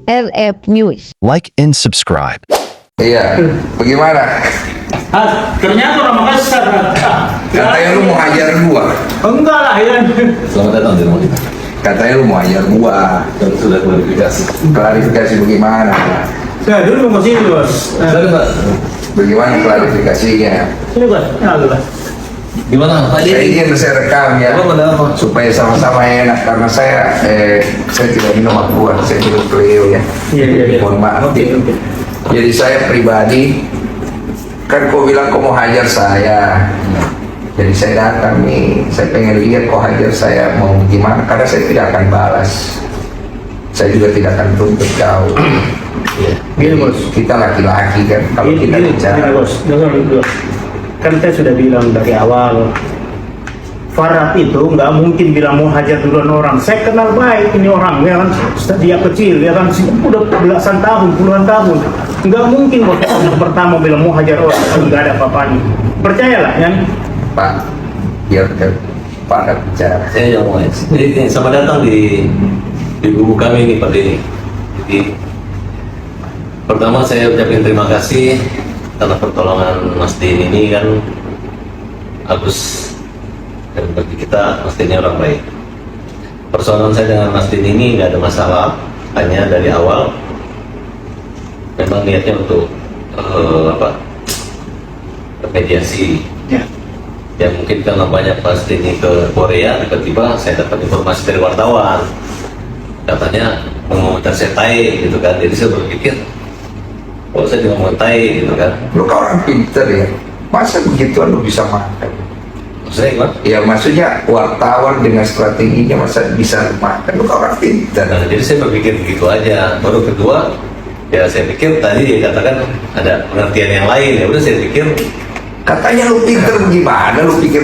RF News. Like and subscribe. Iya, bagaimana? Ternyata orang Makassar. Katanya lu mau hajar gua. Enggak lah ya. Selamat datang di rumah kita. Katanya lu mau hajar gua. Dan sudah klarifikasi. Klarifikasi bagaimana? Saya dulu mau sini bos. Sorry Pak, Bagaimana klarifikasinya? Sini bos. Ya Allah. gimana Pak? Saya ingin saya rekam ya, Apa, ada apa? supaya sama-sama enak karena saya tidak minum aqua, saya minum Cleo ya. Iya. Mohon maaf. Oke. Jadi saya pribadi, kan kau bilang kau mau hajar saya. Jadi saya datang nih, saya pengen lihat kau hajar saya mau gimana, karena saya tidak akan balas. Saya juga tidak akan tuntut kau. Gini bos. Kita laki-laki kan, kalau kita Gini bicara. bos. Dengar dulu. Kan saya sudah bilang dari awal. Farad itu nggak mungkin bilang mau hajar duluan orang. Saya kenal baik ini orang, ya kan? Dia kecil, ya kan? Udah belasan tahun, puluhan tahun. Nggak mungkin bos yang pertama bilang mau hajar orang kalau nggak ada apa-apanya. Percayalah, ya. Pak, biar Pak akan bicara. Saya yang mau. Jadi selamat datang di buku kami ini Pak Denny. Jadi pertama saya ucapin terima kasih karena pertolongan Mas Denny ini kan Agus, dan bagi kita Mas Denny orang baik. Persoalan saya dengan Mas Denny ini nggak ada masalah, hanya dari awal memang niatnya untuk mediasi. Ya. Ya mungkin karena banyak Mas Denny ke Korea, tiba-tiba saya dapat informasi dari wartawan katanya mau tersetai gitu kan. Jadi saya berpikir kalau saya juga mau tai gitu kan. Lu kan orang pinter ya, masa begituan lu bisa makan? Maksudnya gimana? Ya maksudnya wartawan dengan strateginya masa bisa makan? Lu kan orang pinter. Nah, jadi saya berpikir begitu aja. Baru kedua, ya saya pikir tadi dia katakan ada pengertian yang lain. Ya udah saya pikir, Katanya lu pinter gimana? Lu pikir.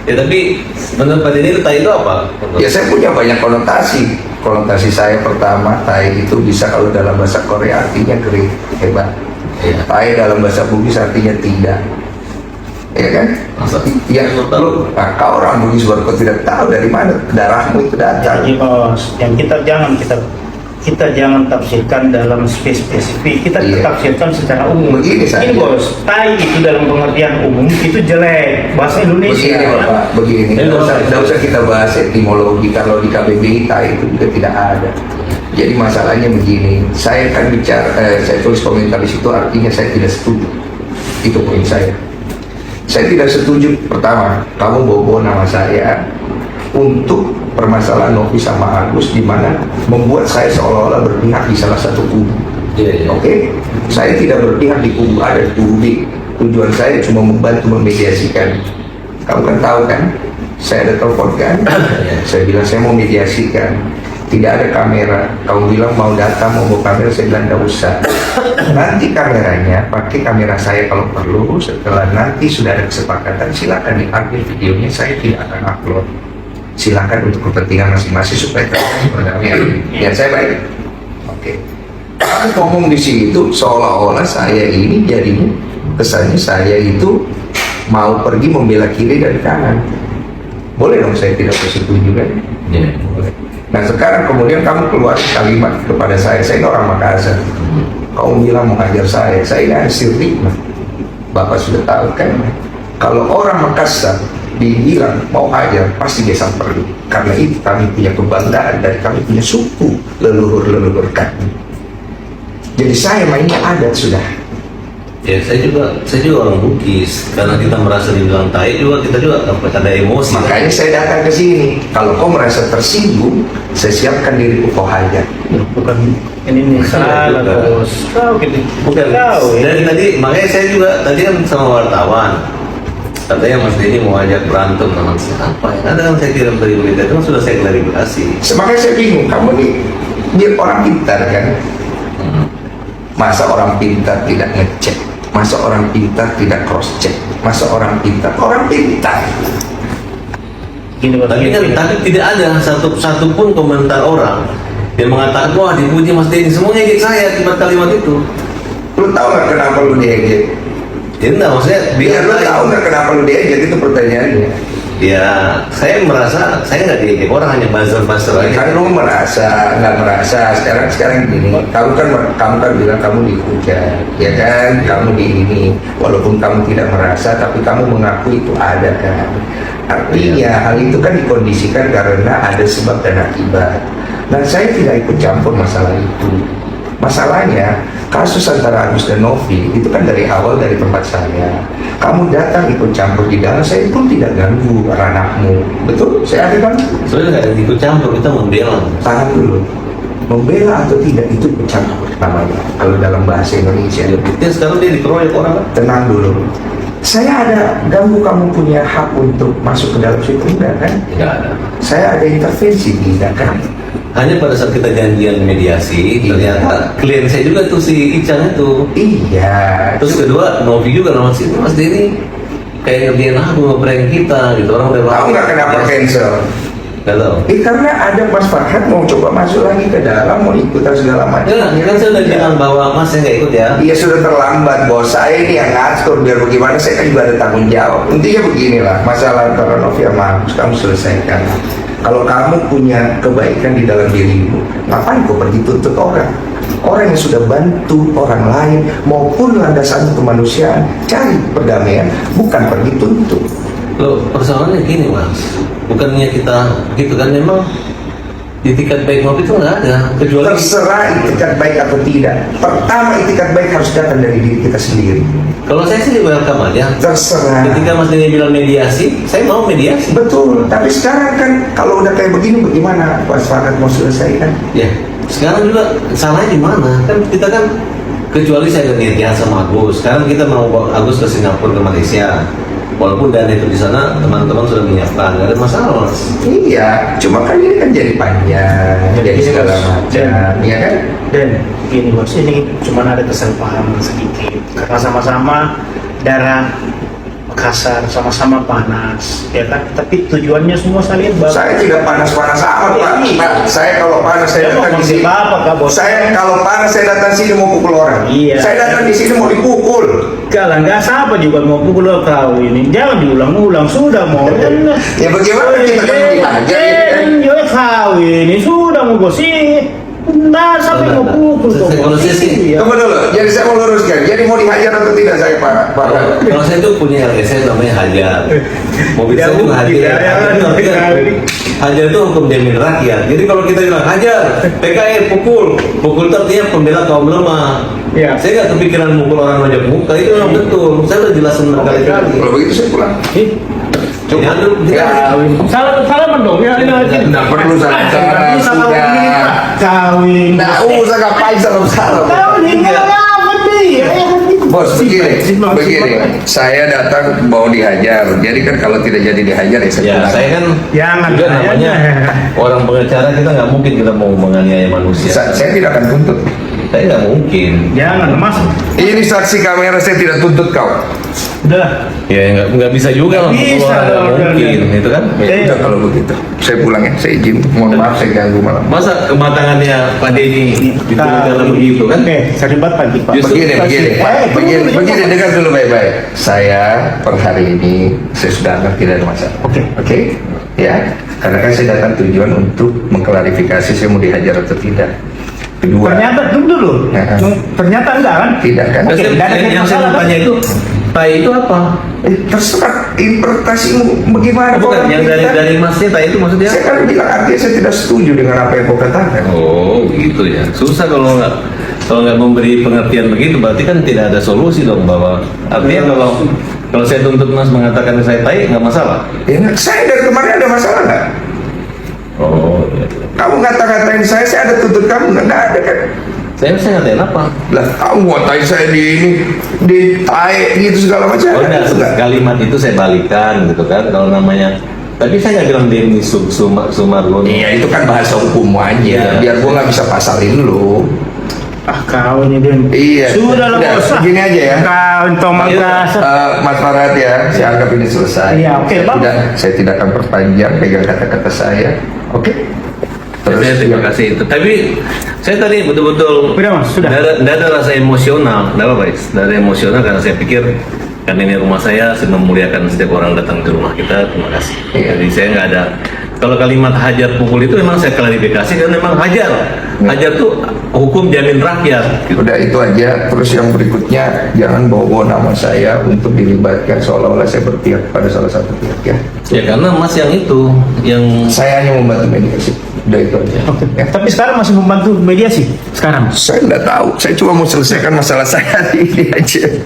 ya tapi menurut Pak Denny tai itu apa? Ya saya punya banyak konotasi. Konotasi saya pertama, tai itu bisa kalau dalam bahasa Korea artinya great, hebat. Iya. Tai dalam bahasa Bugis artinya tidak. Ya kan? Masa? Ya, lu, nah, kau orang Bugis baru kau tidak tahu dari mana darahmu itu datang. Jadi bos, yang kita jangan tafsirkan dalam spesifik, kita Iya. tafsirkan secara umum. Begini saja. Ini bos, tai itu dalam pengertian umum itu jelek, bahasa Indonesia. Begini Bapak, begini. Nggak usah kita bahas etimologi. Kalau di KBBI tai itu juga tidak ada. Jadi masalahnya begini, saya kan bicara, saya tulis komentar di situ artinya saya tidak setuju. Itu poin saya. Saya tidak setuju. Pertama, kamu bawa nama saya untuk permasalahan Novi sama Agus, di mana membuat saya seolah-olah berpihak di salah satu kubu. Iya. Oke, saya tidak berpihak di kubu A dan kubu B. Tujuan saya cuma membantu memediasikan. Kamu kan tahu kan, saya ada telepon kan, saya bilang saya mau mediasikan. Tidak ada kamera. Kamu bilang mau datang, mau bawa kamera, saya bilang tidak usah. Nanti kameranya, pakai kamera saya kalau perlu. Setelah nanti sudah ada kesepakatan, silakan diambil videonya. Saya tidak akan upload. Silakan untuk kepentingan masing-masing supaya terjadi perdamaian. Ya saya baik. Oke. Kamu ngomong di situ seolah-olah saya ini jadinya kesannya saya itu mau pergi membela kiri dan kanan. Boleh dong saya tidak setuju kan? Iya. Boleh. Nah sekarang kemudian kamu keluar kalimat kepada saya ini orang Makassar. Kamu bilang mau hajar saya ini ada sirrik. Bapak sudah tahu kan? Kalau orang Makassar dibilang mau hajar pasti dia samperin. Karena itu kami punya kebanggaan dari kami punya suku leluhur kami. Jadi saya mainnya adat sudah. Ya saya juga orang Bugis, karena kita merasa dibilang tai juga, kita juga ada emosi. Makanya saya datang ke sini. Kalau kau merasa tersinggung, saya siapkan diriku kau hajar. Bukan ini salah bos. Kau gitu. Bukan. Kau ya. Dari tadi, makanya saya juga tadi kan sama wartawan. Katanya Mas Denny mau ajak berantem sama siapa ya? Ada kan saya kirim dari berita itu kan sudah saya klarifikasi. Makanya saya bingung, kamu nih dia orang pintar kan? Masa orang pintar tidak ngecek? Masa orang pintar tidak cross check? Masa orang pintar? Orang pintar. Gini bos. Tapi kan tapi tidak ada satu pun komentar orang yang mengatakan wah dipuji Mas Denny, semuanya ngejek saya akibat kalimat itu. Lu tahu nggak kenapa lu diejek? Ya enggak, maksudnya Biar lu tahu nggak kenapa lu diejek itu pertanyaannya. Ya, saya merasa saya nggak diejek orang, hanya buzzer-buzzer aja. Kan lu nggak merasa sekarang gini. Kamu kan bilang kamu dihujat, ya kan? Kamu di ini, walaupun kamu tidak merasa, tapi kamu mengaku itu ada kan? Artinya hal itu kan dikondisikan karena ada sebab dan akibat. Nah, saya tidak ikut campur masalah itu. Masalahnya, kasus antara Agus dan Novi itu kan dari awal dari tempat saya. Kamu datang ikut campur di dalam, saya pun tidak ganggu ranahmu. Betul? Saya ada kan? Sebenarnya nggak ada ikut campur, kita membela. Tahan dulu. Membela atau tidak itu ikut campur namanya. Kalau dalam bahasa Indonesia. Ya, buktinya sekarang dia dikeroyok orang kan? Tenang dulu. Saya ada ganggu kamu punya hak untuk masuk ke dalam situ enggak kan? Nggak ada. Saya ada intervensi tidak kan? Hanya pada saat kita janjian mediasi, ternyata klien saya juga tuh si Ican itu. Iya. Terus kedua, Novi juga nama si Mas Denny kayak ngerjain aku ngeprank kita gitu, orang udah Tahu nggak kenapa cancel? Nggak tahu. Karena ada Mas Farhad mau coba masuk lagi ke dalam, mau ikutan segala macam. Ya, kan saya udah bilang bahwa Mas saya nggak ikut ya. Iya sudah terlambat bos, saya ini yang ngatur biar bagaimana, saya kan juga ada tanggung jawab. Intinya beginilah, masalah antara Novi sama Agus kamu selesaikan. Kalau kamu punya kebaikan di dalam dirimu, ngapain kau pergi tuntut orang? Orang yang sudah bantu orang lain maupun landasan kemanusiaan, cari perdamaian, bukan pergi tuntut. Loh, persoalannya gini Mas, bukannya kita gitu kan, memang itikat baik Novi itu nggak ada, kecuali Terserah itikat baik atau tidak. Pertama itikat baik harus datang dari diri kita sendiri. kalau saya sih welcome aja. Terserah. Ketika Mas Denny bilang mediasi, saya mau mediasi. Betul, tapi sekarang kan kalau udah kayak begini bagaimana Mas Farhad mau selesaikan? Ya, sekarang juga salahnya di mana? Kan kita kan, kecuali saya gantian sama Agus. Sekarang kita mau bawa Agus ke Singapura, ke Malaysia. Walaupun dana itu di sana teman-teman sudah menyiapkan, nggak ada masalah Mas. Iya, cuma kan ini kan jadi panjang, jadi segala macam, ya kan? Dan gini bos, ini cuma ada kesalahpahaman sedikit karena sama-sama darah Makassar, sama-sama panas, ya kan? Tapi tujuannya semua saya lihat bagus. Saya tidak panas-panas amat Pak. Pak, saya kalau panas saya datang di sini. Apa bos? Saya kalau panas saya datang sini mau pukul orang. Iya. Saya datang di sini mau dipukul. Kalau nggak siapa juga mau pukul kau ini, jangan diulang-ulang, sudah mau. Ya bagaimana kita kan dihajar ya kan? Ya kau ini sudah mau gosip. Nah, sampai mau pukul kau. Kalau saya sih, Iya. Tunggu dulu, jadi saya mau luruskan. Jadi mau dihajar atau tidak saya Pak? kalau saya tuh punya LSM namanya Hajar. Mobil saya juga Hajar. Hajar itu hukum jamin rakyat. Jadi kalau kita bilang Hajar, PKI pukul itu artinya pembela kaum lemah. Iya. Saya nggak kepikiran mukul orang wajah muka, itu memang betul. Saya udah jelasin berkali-kali. Kalau begitu saya pulang. Ya, Salam dong ya ini aja. Nggak perlu salam-salam, sudah. Kawin. Nggak usah ngapain salam-salam. Kawin apa nih? Bos, begini, saya datang mau dihajar. Jadi kan kalau tidak jadi dihajar ya saya Ya, pulang. saya kan Jangan, juga jangan. namanya orang pengacara, kita nggak mungkin kita mau menganiaya manusia. Saya tidak akan tuntut. Saya nggak mungkin. Jangan mas. Ini saksi kamera, saya tidak tuntut kau. Udah. Ya nggak bisa juga lah. Nggak bisa, Nggak udah. mungkin, itu kan. Ya udah kalau begitu, saya pulang ya. Saya izin. Mohon maaf saya ganggu malam. Masa kematangannya Pak Denny diturunkan begitu kan? Oke, terlibat pagi pak. Justru Begini, dengar dulu baik-baik. Saya per hari ini saya sudah anggap tidak ada masalah. Oke, ya. Karena kan saya datang tujuan untuk mengklarifikasi saya mau dihajar atau tidak. Kedua, Ternyata tunggu dulu. Ya. Ternyata enggak kan? tidak kan? Oke, Terus nggak ada yang saya masalah, tanya itu, tai itu apa? Terserah interpretasimu bagaimana. Bukan yang dari masnya, tai itu maksudnya? Saya kan bilang artinya saya tidak setuju dengan apa yang kau katakan. Oh gitu ya. Susah kalau nggak memberi pengertian begitu, berarti kan tidak ada solusi dong, bahwa artinya kalau saya tuntut Mas mengatakan saya tai nggak masalah. Ya, saya dari kemarin ada masalah nggak? Oh iya. Kamu ngata-ngatain saya ada tuntut kamu nggak ada kan? Saya ngatain apa? Lah kamu ngatain saya di ini, di tai gitu segala macam. Oh enggak, Enggak. kalimat itu saya balikan gitu kan, kalau namanya. Tapi saya nggak bilang Denny Sumargo. Iya itu kan bahasa hukum aja, Iya. biar gua nggak bisa pasalin lu. Ah kau ini Den. Iya. Sudah lah Udah, bos. gini aja ya. Kau entong Makassar. Mas Farhad ya, saya anggap ini selesai. Iya, oke, Bang. Saya tidak akan perpanjang pegang kata-kata saya. Oke. Saya terima kasih itu. Tapi saya tadi betul-betul Udah, Mas, sudah. Tidak ada rasa emosional, tidak apa-apa, tidak ada emosional karena saya pikir Karena ini rumah saya memuliakan setiap orang datang ke rumah kita. Terima kasih. Iya. Jadi saya nggak ada. Kalau kalimat hajar pukul itu memang saya klarifikasi kan memang hajar. Hajar tuh hukum jamin rakyat. Gitu. Udah itu aja. Terus yang berikutnya jangan bawa nama saya untuk dilibatkan seolah-olah saya berpihak pada salah satu pihak ya. Ya karena Mas yang itu yang Saya hanya membantu mediasi. Udah itu aja. Ya. Tapi sekarang masih membantu mediasi sekarang. Saya nggak tahu. Saya cuma mau selesaikan masalah saya ini aja.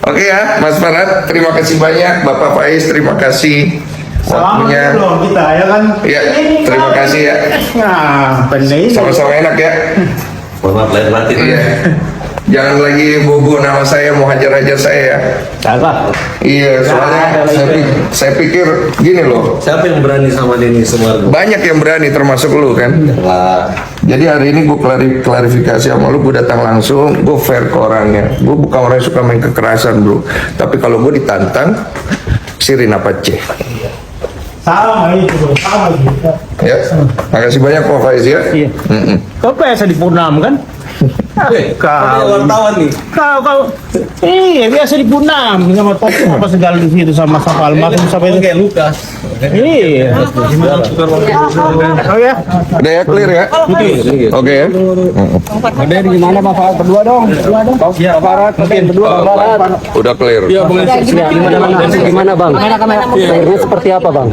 Oke ya, Mas Farhat, terima kasih banyak. Bapak Faiz, terima kasih waktunya. Sama dong kita ya kan. Ya, terima kasih ya. Nah, benar. Sama-sama enak ya. mohon maaf lahir batin. Iya. Jangan lagi bobo nama saya, mau hajar-hajar saya ya. Salah. Iya, soalnya saya pikir gini loh. Siapa yang berani sama Denny Sumargo? Banyak yang berani termasuk lu kan. Lah, Jadi hari ini gue klarifikasi sama lu, gue datang langsung, gue fair ke orangnya. Gue bukan orang yang suka main kekerasan bro. Tapi kalau gue ditantang, sirin apa ceh. Sama itu, bro. Sama gitu. Ya, makasih banyak Pak Faiz ya. Iya. Kau biasa di Purnam kan? ada wartawan nih. Kau iya biasa di Purnam sama topik apa segala di situ sama almarhum sampai itu. Kayak Lukas. Iya. Oh ya. Udah ya, clear ya? Oke ya? Ada di mana Pak Farad berdua dong? Iya, Pak Farad berdua Pak Farad. Udah clear. Gimana bang? Akhirnya seperti apa bang?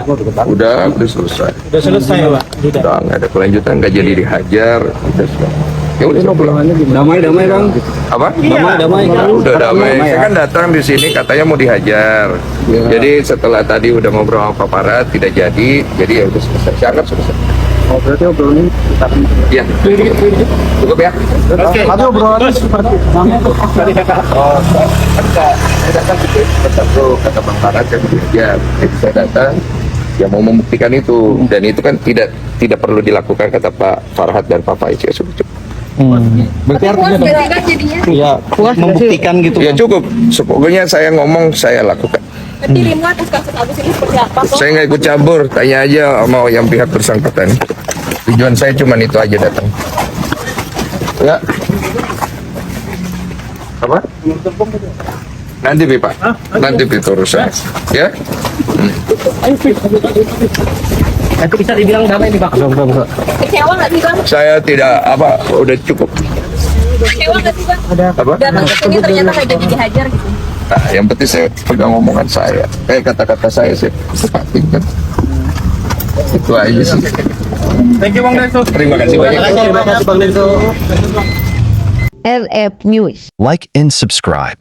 Udah selesai. Sudah selesai, Pak. Udah nggak ada kelanjutan, nggak jadi dihajar. Udah sudah. Ya udah saya pulang. Damai bang. Apa? Damai. Udah damai. Saya kan datang di sini katanya mau dihajar. Jadi setelah tadi udah ngobrol sama Pak Farad tidak jadi ya udah selesai. Saya anggap selesai. Oh berarti obrolannya Iya. Cukup ya. Oke. Tapi obrolannya seperti Oh, saya datang gitu. Kata Bang Farad kan dihajar. Jadi saya datang ya mau membuktikan itu dan itu kan tidak perlu dilakukan kata Pak Farhad dan Pak Faiz ya sudah cukup. berarti artinya Berarti kan jadinya ya membuktikan gitu. Ya cukup. Pokoknya saya ngomong saya lakukan. berarti Rimo atas kasus Agus ini seperti apa kok? Saya nggak ikut campur, tanya aja sama yang pihak bersangkutan. Tujuan saya cuma itu aja datang. Ya. Apa? Nanti Pak. Nanti itu urusan. Ya. Itu bisa dibilang damai nih bang. Kecewa nggak sih bang? Saya tidak udah cukup. Kecewa nggak sih bang? Apa? Datang ke sini ternyata nggak jadi dihajar gitu. Nah, yang penting saya pegang omongan saya. Kata-kata saya sih penting kan. Itu aja sih. Thank you Bang Denso. Terima kasih banyak. Terima kasih bang Denso. LF News. Like and subscribe.